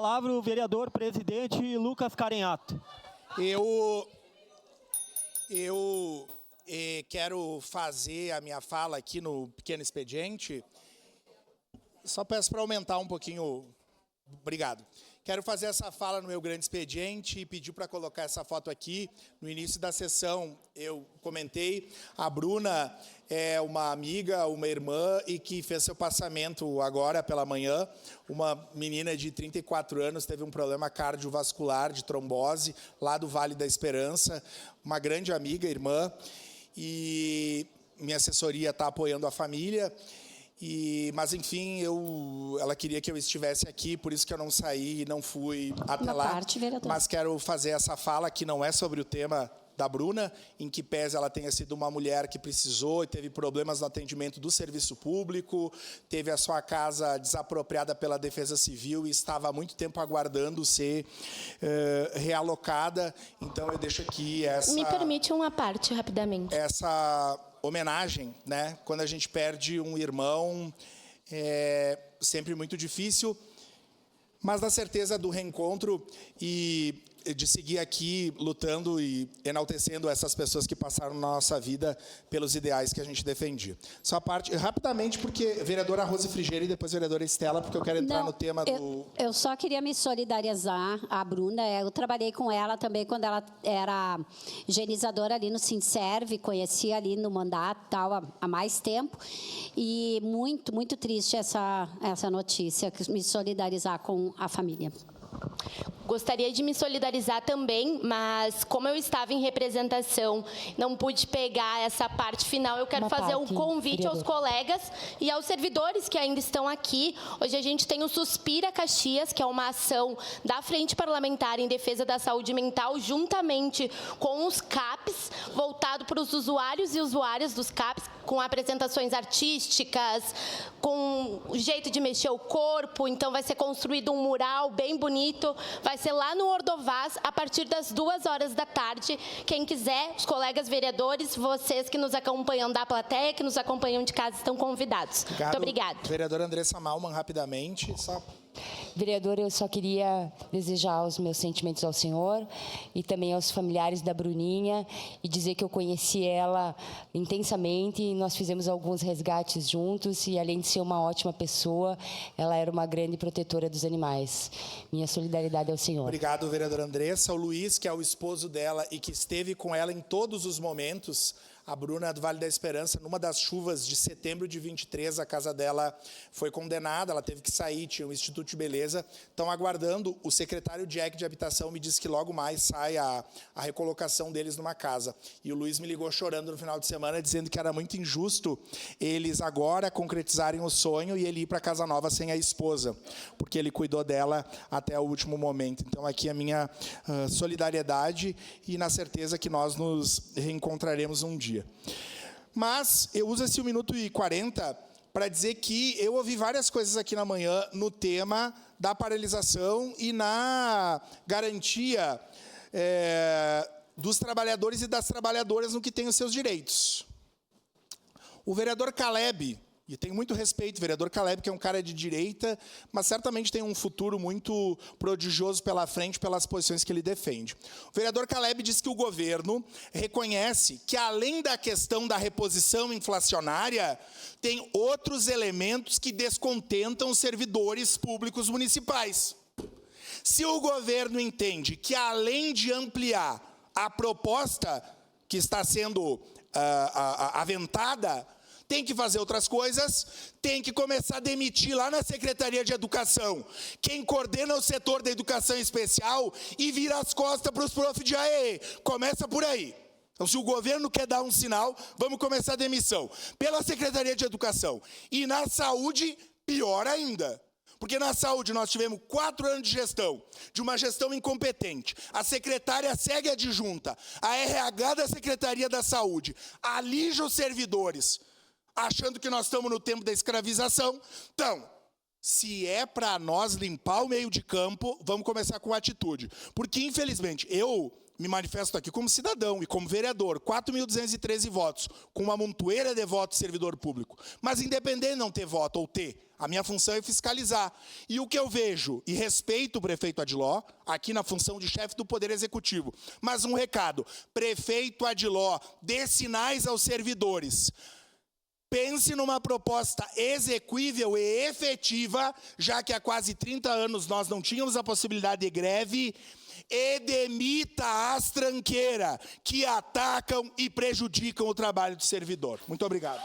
Palavra o vereador presidente Lucas Carenhato. Eu quero fazer a minha fala aqui no pequeno expediente. Só peço para aumentar um pouquinho. Obrigado. Quero fazer essa fala no meu grande expediente e pedir para colocar essa foto aqui. No início da sessão, eu comentei, a Bruna é uma amiga, uma irmã e que fez seu passamento agora pela manhã. Uma menina de 34 anos teve um problema cardiovascular de trombose lá do Vale da Esperança. Uma grande amiga, irmã, e minha assessoria está apoiando a família. Mas, enfim, ela queria que eu estivesse aqui, por isso que eu não saí e não fui até lá. Mas quero fazer essa fala que não é sobre o tema da Bruna, em que pese ela tenha sido uma mulher que precisou e teve problemas no atendimento do serviço público, teve a sua casa desapropriada pela Defesa Civil e estava há muito tempo aguardando ser realocada. Então, eu deixo aqui essa... Me permite uma parte, rapidamente. Essa homenagem, né? Quando a gente perde um irmão, é sempre muito difícil, mas na certeza do reencontro e de seguir aqui lutando e enaltecendo essas pessoas que passaram na nossa vida pelos ideais que a gente defendia. Só parte, rapidamente, porque vereadora Rose Frigeiro e depois vereadora Estela, porque eu quero entrar no tema do... Eu só queria me solidarizar à Bruna. Eu trabalhei com ela também quando ela era higienizadora ali no Sinserve, conhecia ali no mandato tal, há mais tempo. E muito, muito triste essa notícia, me solidarizar com a família. Gostaria de me solidarizar também, mas como eu estava em representação, não pude pegar essa parte final, eu quero fazer um convite aos colegas e aos servidores que ainda estão aqui. Hoje a gente tem o Suspira Caxias, que é uma ação da Frente Parlamentar em Defesa da Saúde Mental, juntamente com os CAPs, voltado para os usuários e usuárias dos CAPs, com apresentações artísticas, com o jeito de mexer o corpo. Então vai ser construído um mural bem bonito, vai ser lá no Ordovás, a partir das 2h da tarde. Quem quiser, os colegas vereadores, vocês que nos acompanham da plateia, que nos acompanham de casa, estão convidados. Obrigado. Muito obrigada. Vereadora Andressa Malman, rapidamente. Vereador, eu só queria desejar os meus sentimentos ao senhor e também aos familiares da Bruninha e dizer que eu conheci ela intensamente e nós fizemos alguns resgates juntos e, além de ser uma ótima pessoa, ela era uma grande protetora dos animais. Minha solidariedade ao senhor. Obrigado, vereadora Andressa. O Luiz, que é o esposo dela e que esteve com ela em todos os momentos. A Bruna do Vale da Esperança, numa das chuvas de setembro de 23, a casa dela foi condenada, ela teve que sair, tinha um Instituto de Beleza. Estão aguardando, o secretário Jack de Habitação me disse que logo mais sai a recolocação deles numa casa. E o Luiz me ligou chorando no final de semana, dizendo que era muito injusto eles agora concretizarem o sonho e ele ir para a casa nova sem a esposa, porque ele cuidou dela até o último momento. Então, aqui a minha solidariedade e na certeza que nós nos reencontraremos um dia. Mas eu uso esse 1 minuto e 40 para dizer que eu ouvi várias coisas aqui na manhã no tema da paralisação e na garantia dos trabalhadores e das trabalhadoras no que tem os seus direitos. O vereador Caleb, e tenho muito respeito, vereador Caleb, que é um cara de direita, mas certamente tem um futuro muito prodigioso pela frente, pelas posições que ele defende. O vereador Caleb diz que o governo reconhece que, além da questão da reposição inflacionária, tem outros elementos que descontentam os servidores públicos municipais. Se o governo entende que, além de ampliar a proposta que está sendo aventada, tem que fazer outras coisas, tem que começar a demitir lá na Secretaria de Educação quem coordena o setor da educação especial e vira as costas para os profs de AEE. Começa por aí. Então, se o governo quer dar um sinal, vamos começar a demissão pela Secretaria de Educação. E na saúde, pior ainda. Porque na saúde nós tivemos 4 anos de gestão, de uma gestão incompetente. A secretária segue adjunta, a RH da Secretaria da Saúde alija os servidores, achando que nós estamos no tempo da escravização. Então, se é para nós limpar o meio de campo, vamos começar com atitude. Porque, infelizmente, eu me manifesto aqui como cidadão e como vereador, 4.213 votos, com uma montoeira de votos servidor público. Mas independente de não ter voto ou ter, a minha função é fiscalizar. E o que eu vejo, e respeito o prefeito Adiló, aqui na função de chefe do Poder Executivo, mas um recado, prefeito Adiló, dê sinais aos servidores. Pense numa proposta exequível e efetiva, já que há quase 30 anos nós não tínhamos a possibilidade de greve, e demita as tranqueiras que atacam e prejudicam o trabalho do servidor. Muito obrigado.